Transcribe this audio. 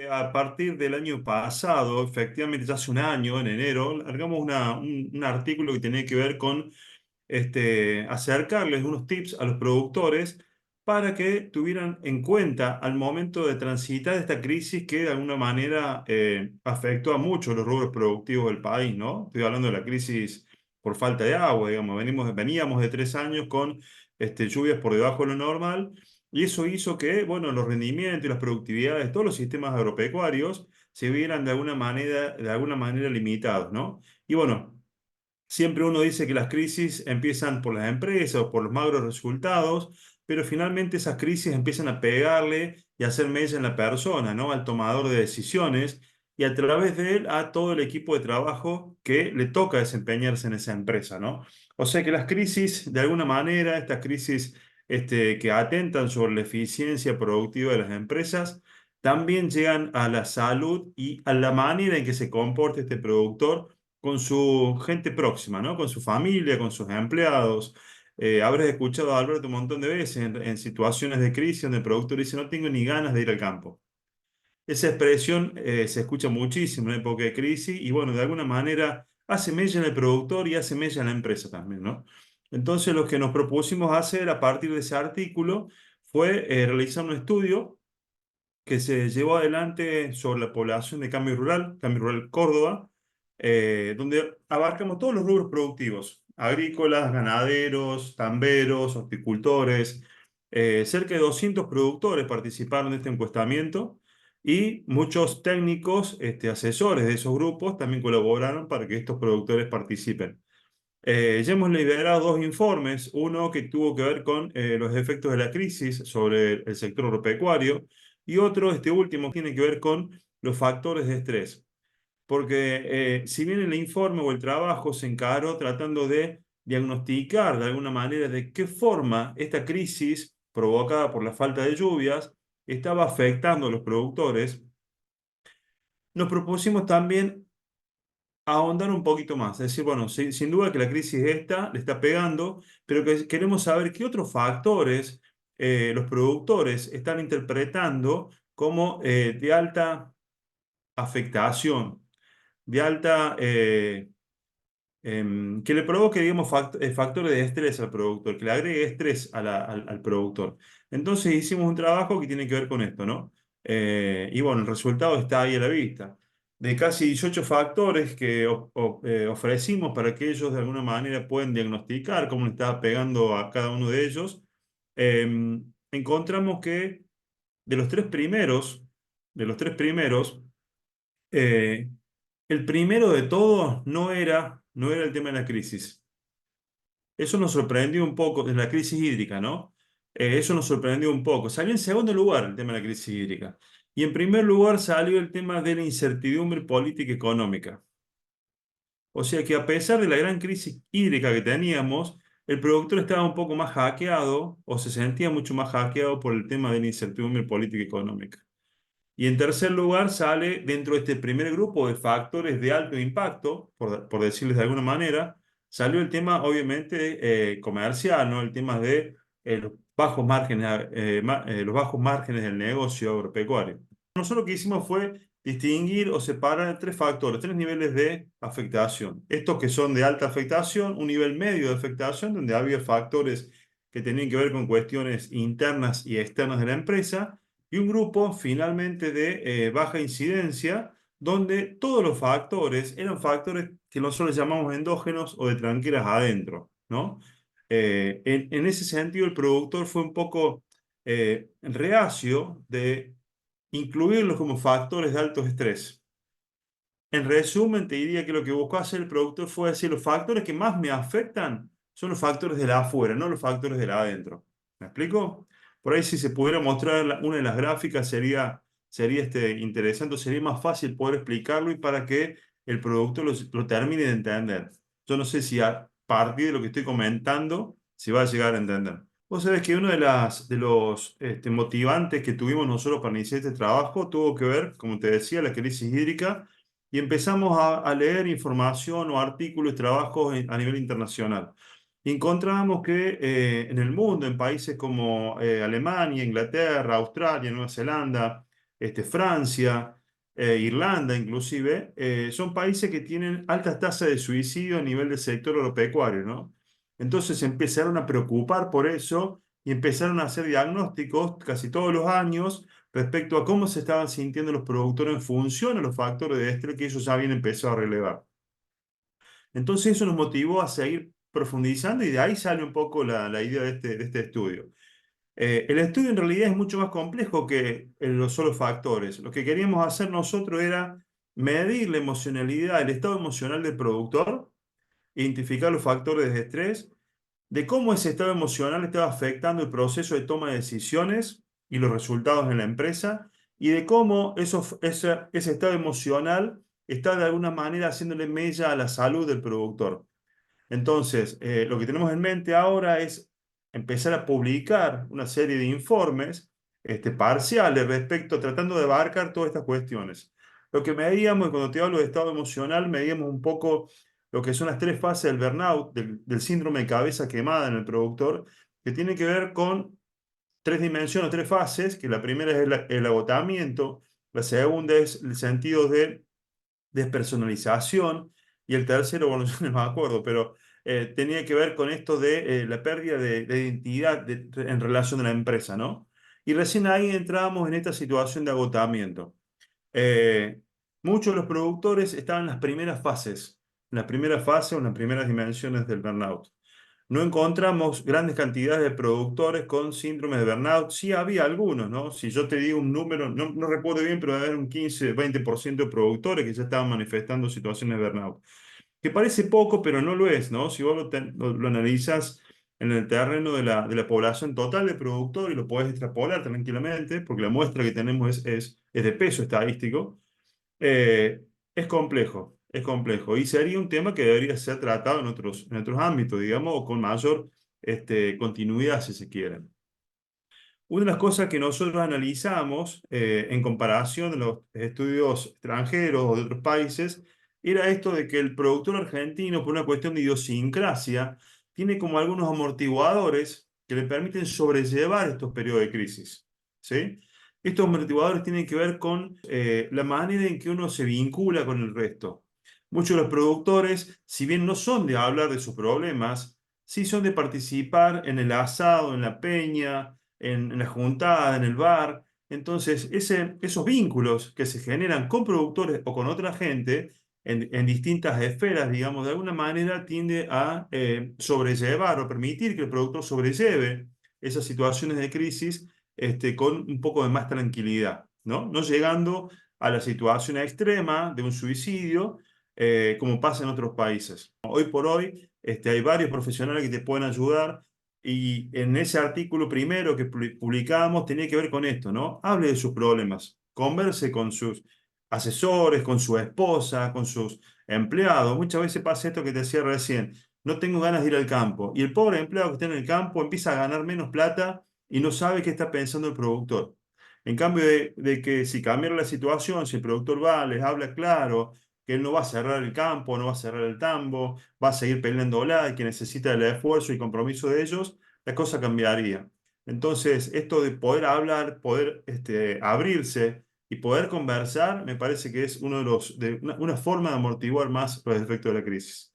A partir del año pasado, efectivamente ya hace un año, en enero, largamos un artículo que tenía que ver con acercarles unos tips a los productores para que tuvieran en cuenta al momento de transitar esta crisis que de alguna manera afectó a muchos los rubros productivos del país, ¿no? Estoy hablando de la crisis por falta de agua, digamos. Veníamos de 3 años con lluvias por debajo de lo normal y eso hizo que, bueno, los rendimientos y las productividades de todos los sistemas agropecuarios se vieran de alguna manera limitados, ¿no? Y bueno, siempre uno dice que las crisis empiezan por las empresas o por los magros resultados, pero finalmente esas crisis empiezan a pegarle y a hacer mella en la persona, ¿no? Al tomador de decisiones y a través de él a todo el equipo de trabajo que le toca desempeñarse en esa empresa, ¿no? O sea que las crisis, de alguna manera, estas crisis que atentan sobre la eficiencia productiva de las empresas, también llegan a la salud y a la manera en que se comporta este productor con su gente próxima, ¿no? Con su familia, con sus empleados. Habrás escuchado a Alberto un montón de veces en situaciones de crisis donde el productor dice, no tengo ni ganas de ir al campo. Esa expresión se escucha muchísimo en época de crisis y bueno, de alguna manera hace mella en el productor y hace mella en la empresa también, ¿no? Entonces lo que nos propusimos hacer a partir de ese artículo fue realizar un estudio que se llevó adelante sobre la población de Cambio Rural Córdoba, donde abarcamos todos los rubros productivos, agrícolas, ganaderos, tamberos, horticultores. Cerca de 200 productores participaron de este encuestamiento y muchos técnicos, asesores de esos grupos también colaboraron para que estos productores participen. Ya hemos liberado dos informes, uno que tuvo que ver con los efectos de la crisis sobre el sector agropecuario y otro, este último, tiene que ver con los factores de estrés. Porque si bien el informe o el trabajo se encaró tratando de diagnosticar de alguna manera de qué forma esta crisis provocada por la falta de lluvias estaba afectando a los productores, nos propusimos también ahondar un poquito más. Es decir, bueno, sin duda que la crisis esta le está pegando, pero que queremos saber qué otros factores los productores están interpretando como de alta afectación, de alta, que le provoque, digamos, factores de estrés al productor, que le agregue estrés al productor. Entonces hicimos un trabajo que tiene que ver con esto, ¿no? Y bueno, el resultado está ahí a la vista. De casi 18 factores que ofrecimos para que ellos de alguna manera puedan diagnosticar cómo le estaba pegando a cada uno de ellos, encontramos que de los tres primeros, de los tres primeros, eh, el primero de todos no era el tema de la crisis. Eso nos sorprendió un poco, de la crisis hídrica, ¿no? Eso nos sorprendió un poco. Salió en segundo lugar el tema de la crisis hídrica. Y en primer lugar salió el tema de la incertidumbre política y económica. O sea que a pesar de la gran crisis hídrica que teníamos, el productor estaba un poco más hackeado o se sentía mucho más hackeado por el tema de la incertidumbre política y económica. Y en tercer lugar sale dentro de este primer grupo de factores de alto impacto, por decirles de alguna manera, salió el tema obviamente comercial, ¿no? El tema de los bajos márgenes del negocio agropecuario. Nosotros lo que hicimos fue distinguir o separar tres factores, tres niveles de afectación. Estos que son de alta afectación, un nivel medio de afectación, donde había factores que tenían que ver con cuestiones internas y externas de la empresa, y un grupo finalmente de baja incidencia, donde todos los factores eran factores que nosotros llamamos endógenos o de tranqueras adentro, ¿no? En ese sentido, el productor fue un poco reacio de incluirlos como factores de alto estrés. En resumen, te diría que lo que buscó hacer el productor fue decir, los factores que más me afectan son los factores de la afuera, no los factores de la adentro. ¿Me explico? Por ahí si se pudiera mostrar una de las gráficas sería interesante, sería más fácil poder explicarlo y para que el productor lo termine de entender. Yo no sé si a partir de lo que estoy comentando, si va a llegar a entender. Vos sabés que uno de los motivantes que tuvimos nosotros para iniciar este trabajo tuvo que ver, como te decía, la crisis hídrica y empezamos a leer información o artículos y trabajos a nivel internacional. Y encontramos que en el mundo, en países como Alemania, Inglaterra, Australia, Nueva Zelanda, Francia, Irlanda inclusive, son países que tienen altas tasas de suicidio a nivel del sector agropecuario, ¿no? Entonces se empezaron a preocupar por eso y empezaron a hacer diagnósticos casi todos los años respecto a cómo se estaban sintiendo los productores en función a los factores de estrés que ellos habían empezado a relevar. Entonces eso nos motivó a seguir profundizando y de ahí sale un poco la idea de este estudio. El estudio en realidad es mucho más complejo que los solos factores. Lo que queríamos hacer nosotros era medir la emocionalidad, el estado emocional del productor, identificar los factores de estrés, de cómo ese estado emocional estaba afectando el proceso de toma de decisiones y los resultados en la empresa, y de cómo ese estado emocional está de alguna manera haciéndole mella a la salud del productor. Entonces, lo que tenemos en mente ahora es empezar a publicar una serie de informes parciales respecto, tratando de abarcar todas estas cuestiones. Lo que medíamos, y cuando te hablo de estado emocional, medíamos un poco lo que son las tres fases del burnout, del síndrome de cabeza quemada en el productor, que tiene que ver con tres dimensiones, tres fases, que la primera es el agotamiento, la segunda es el sentido de despersonalización, y el tercero, bueno, yo no me acuerdo, pero tenía que ver con esto de la pérdida de identidad en relación a la empresa, ¿no? Y recién ahí entrábamos en esta situación de agotamiento. Eh, Muchos de los productores estaban en las primeras fases, en las primeras fases o en las primeras dimensiones del burnout. No encontramos grandes cantidades de productores con síndrome de burnout. Sí había algunos, ¿no? Si yo te digo un número, no recuerdo bien, pero debe haber un 15-20% de productores que ya estaban manifestando situaciones de burnout. Que parece poco, pero no lo es, ¿no? Si vos lo analizas en el terreno de la población total de productores y lo podés extrapolar tranquilamente, porque la muestra que tenemos es de peso estadístico, eh, es complejo, es complejo. Y sería un tema que debería ser tratado en otros ámbitos, digamos, o con mayor continuidad, si se quiere. Una de las cosas que nosotros analizamos en comparación de los estudios extranjeros o de otros países era esto de que el productor argentino, por una cuestión de idiosincrasia, tiene como algunos amortiguadores que le permiten sobrellevar estos periodos de crisis. ¿Sí? Estos amortiguadores tienen que ver con la manera en que uno se vincula con el resto. Muchos de los productores, si bien no son de hablar de sus problemas, sí son de participar en el asado, en la peña, en la juntada, en el bar. Entonces, esos vínculos que se generan con productores o con otra gente en distintas esferas, digamos, de alguna manera tiende a sobrellevar o permitir que el productor sobrelleve esas situaciones de crisis con un poco de más tranquilidad, ¿no? No llegando a la situación extrema de un suicidio, como pasa en otros países. Hoy por hoy hay varios profesionales que te pueden ayudar y en ese artículo primero que publicamos tenía que ver con esto, ¿no? Hable de sus problemas, converse con sus asesores, con su esposa, con sus empleados. Muchas veces pasa esto que te decía recién, no tengo ganas de ir al campo. Y el pobre empleado que está en el campo empieza a ganar menos plata y no sabe qué está pensando el productor. En cambio de que si cambia la situación, si el productor va, les habla claro, que él no va a cerrar el campo, no va a cerrar el tambo, va a seguir peleándola y que necesita el esfuerzo y compromiso de ellos, la cosa cambiaría. Entonces, esto de poder hablar, poder abrirse y poder conversar, me parece que es una forma de amortiguar más los efectos de la crisis.